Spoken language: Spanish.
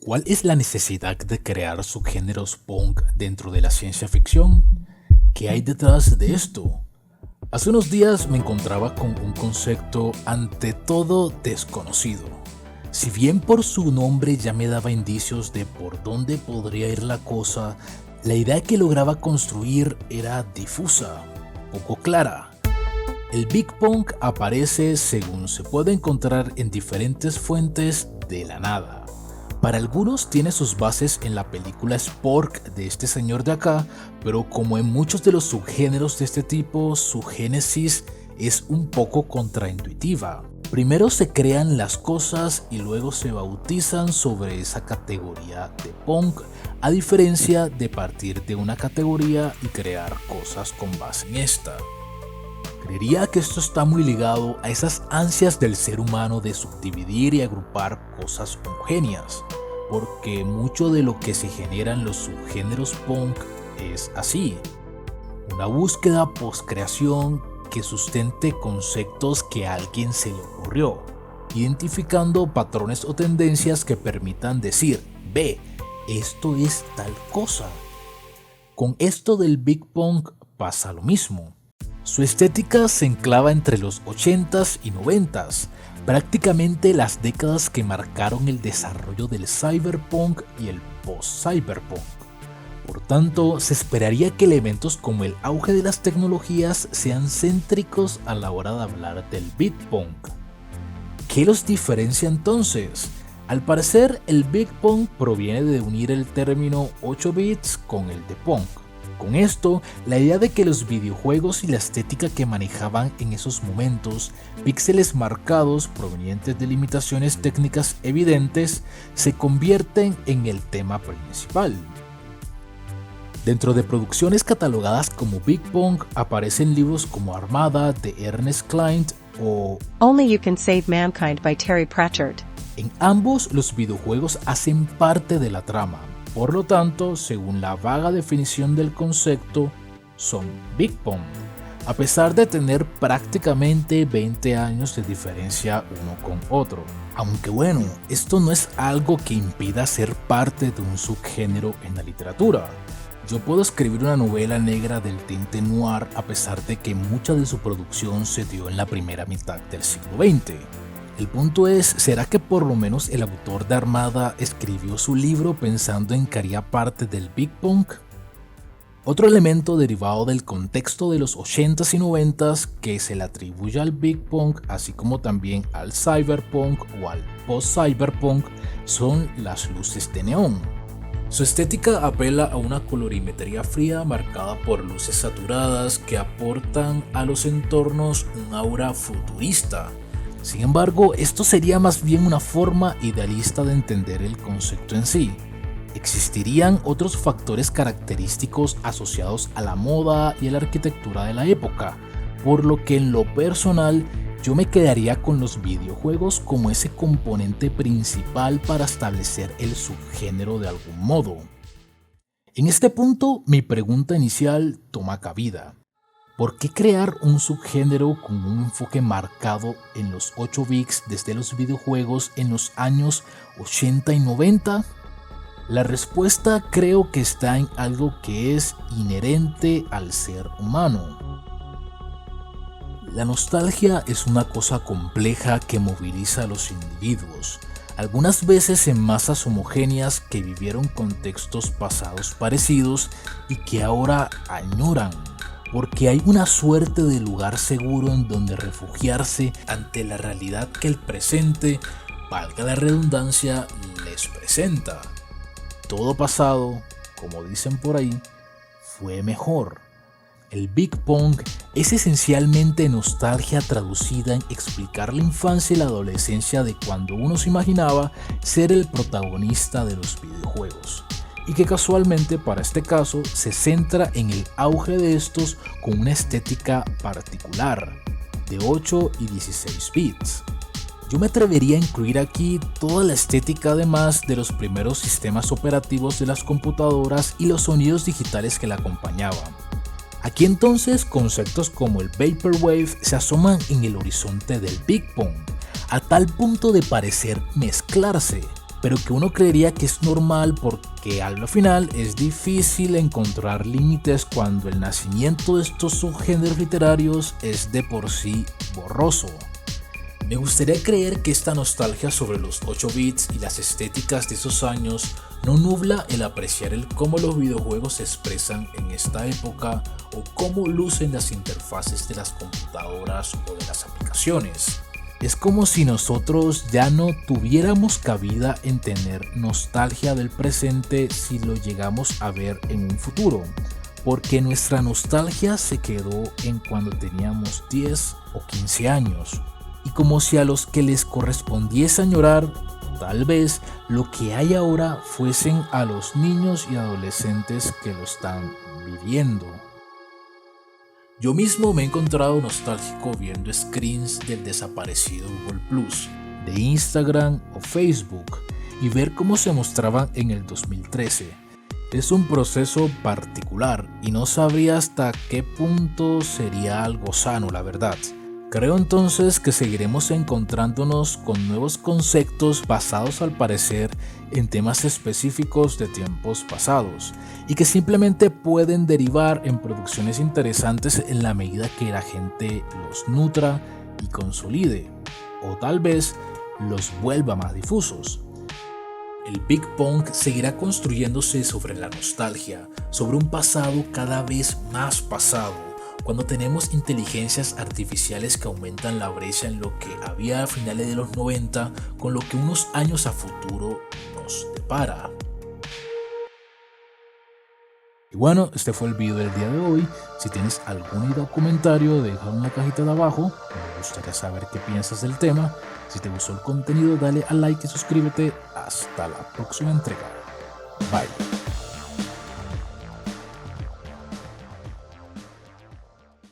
¿Cuál es la necesidad de crear subgéneros punk dentro de la ciencia ficción? ¿Qué hay detrás de esto? Hace unos días me encontraba con un concepto ante todo desconocido. Si bien por su nombre ya me daba indicios de por dónde podría ir la cosa, la idea que lograba construir era difusa, poco clara. El Big Punk aparece, según se puede encontrar en diferentes fuentes, de la nada. Para algunos tiene sus bases en la película Spork de este señor de acá, pero como en muchos de los subgéneros de este tipo, su génesis es un poco contraintuitiva. Primero se crean las cosas y luego se bautizan sobre esa categoría de punk, a diferencia de partir de una categoría y crear cosas con base en esta. Creería que esto está muy ligado a esas ansias del ser humano de subdividir y agrupar cosas homogéneas, porque mucho de lo que se genera en los subgéneros punk es así, una búsqueda post-creación que sustente conceptos que a alguien se le ocurrió, identificando patrones o tendencias que permitan decir, ve, esto es tal cosa. Con esto del Big Punk pasa lo mismo. Su estética se enclava entre los 80s y 90s, prácticamente las décadas que marcaron el desarrollo del cyberpunk y el post-cyberpunk. Por tanto, se esperaría que elementos como el auge de las tecnologías sean céntricos a la hora de hablar del beat punk. ¿Qué los diferencia entonces? Al parecer, el Big Punk proviene de unir el término 8 bits con el de punk. Con esto, la idea de que los videojuegos y la estética que manejaban en esos momentos, píxeles marcados provenientes de limitaciones técnicas evidentes, se convierten en el tema principal. Dentro de producciones catalogadas como Big Punk aparecen libros como Armada de Ernest Cline o Only You Can Save Mankind by Terry Pratchett. En ambos los videojuegos hacen parte de la trama. Por lo tanto, según la vaga definición del concepto, son Big Punk, a pesar de tener prácticamente 20 años de diferencia uno con otro. Aunque bueno, esto no es algo que impida ser parte de un subgénero en la literatura. Yo puedo escribir una novela negra del tinte noir a pesar de que mucha de su producción se dio en la primera mitad del siglo XX. El punto es, ¿será que por lo menos el autor de Armada escribió su libro pensando en que haría parte del Big Punk? Otro elemento derivado del contexto de los 80s y 90s que se le atribuye al Big Punk, así como también al cyberpunk o al post-cyberpunk, son las luces de neón. Su estética apela a una colorimetría fría marcada por luces saturadas que aportan a los entornos un aura futurista. Sin embargo, esto sería más bien una forma idealista de entender el concepto en sí. Existirían otros factores característicos asociados a la moda y a la arquitectura de la época, por lo que en lo personal yo me quedaría con los videojuegos como ese componente principal para establecer el subgénero de algún modo. En este punto, mi pregunta inicial toma cabida. ¿Por qué crear un subgénero con un enfoque marcado en los 8 bits desde los videojuegos en los años 80 y 90? La respuesta creo que está en algo que es inherente al ser humano. La nostalgia es una cosa compleja que moviliza a los individuos, algunas veces en masas homogéneas que vivieron contextos pasados parecidos y que ahora añoran. Porque hay una suerte de lugar seguro en donde refugiarse ante la realidad que el presente, valga la redundancia, les presenta. Todo pasado, como dicen por ahí, fue mejor. El Big Punk es esencialmente nostalgia traducida en explicar la infancia y la adolescencia de cuando uno se imaginaba ser el protagonista de los videojuegos. Y que casualmente para este caso se centra en el auge de estos con una estética particular, de 8 y 16 bits. Yo me atrevería a incluir aquí toda la estética además de los primeros sistemas operativos de las computadoras y los sonidos digitales que la acompañaban. Aquí entonces conceptos como el Vaporwave se asoman en el horizonte del Big Punk, a tal punto de parecer mezclarse. pero que uno creería que es normal porque al final es difícil encontrar límites cuando el nacimiento de estos subgéneros literarios es de por sí borroso. Me gustaría creer que esta nostalgia sobre los 8 bits y las estéticas de esos años no nubla el apreciar el cómo los videojuegos se expresan en esta época o cómo lucen las interfaces de las computadoras o de las aplicaciones. Es como si nosotros ya no tuviéramos cabida en tener nostalgia del presente si lo llegamos a ver en un futuro, porque nuestra nostalgia se quedó en cuando teníamos 10 o 15 años. Y como si a los que les correspondiese añorar, tal vez lo que hay ahora fuesen a los niños y adolescentes que lo están viviendo. Yo mismo me he encontrado nostálgico viendo screens del desaparecido Google Plus, de Instagram o Facebook, y ver cómo se mostraban en el 2013. Es un proceso particular y no sabría hasta qué punto sería algo sano, la verdad. Creo entonces que seguiremos encontrándonos con nuevos conceptos basados al parecer en temas específicos de tiempos pasados y que simplemente pueden derivar en producciones interesantes en la medida que la gente los nutra y consolide, o tal vez los vuelva más difusos. El Big Pong seguirá construyéndose sobre la nostalgia, sobre un pasado cada vez más pasado, cuando tenemos inteligencias artificiales que aumentan la brecha en lo que había a finales de los 90 con lo que unos años a futuro nos depara. Y bueno, este fue el video del día de hoy. Si tienes alguna idea o comentario, déjalo en la cajita de abajo. Me gustaría saber qué piensas del tema. Si te gustó el contenido, dale a like y suscríbete. Hasta la próxima entrega. Bye.